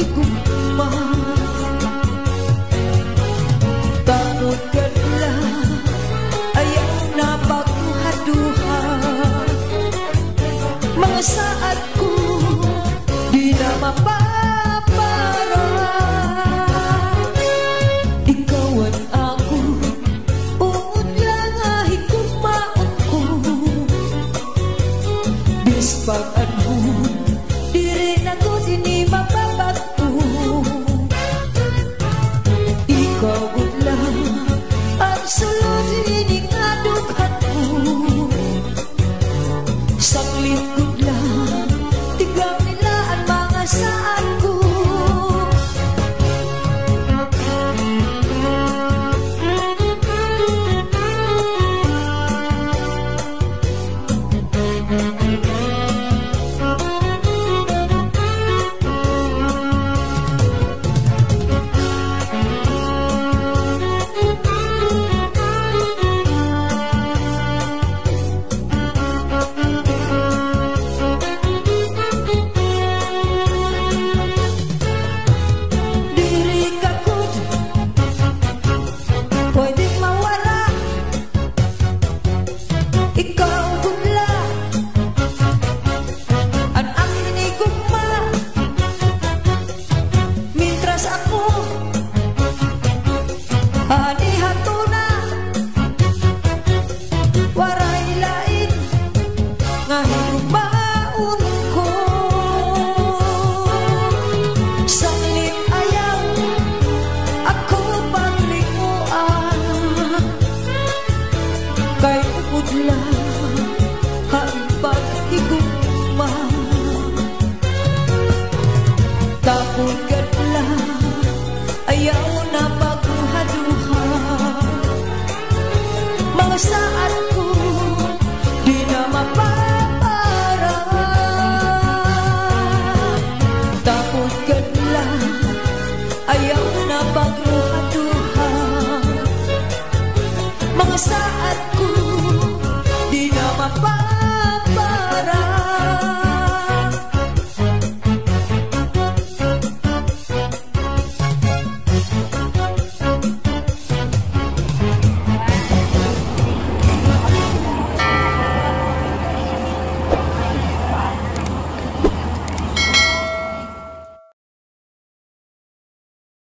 higugma. Tangod ka lang, ayaw na pagduha-duha. Mga saat ko di na mapapara. Ikawan ako, uod lang higugmaon ko. Bispag diri na ko sini mapabato. Ikaw lang ang sulod ini nga dughan ko. Saglit ko lang tigaw nila ang mga saan ko. Kay upod lang hambag higugma. Tapon ka lang ayaw na pagduha-duha. Mga saat ko di na mapapara. Tapon ka lang ayaw na pagduha.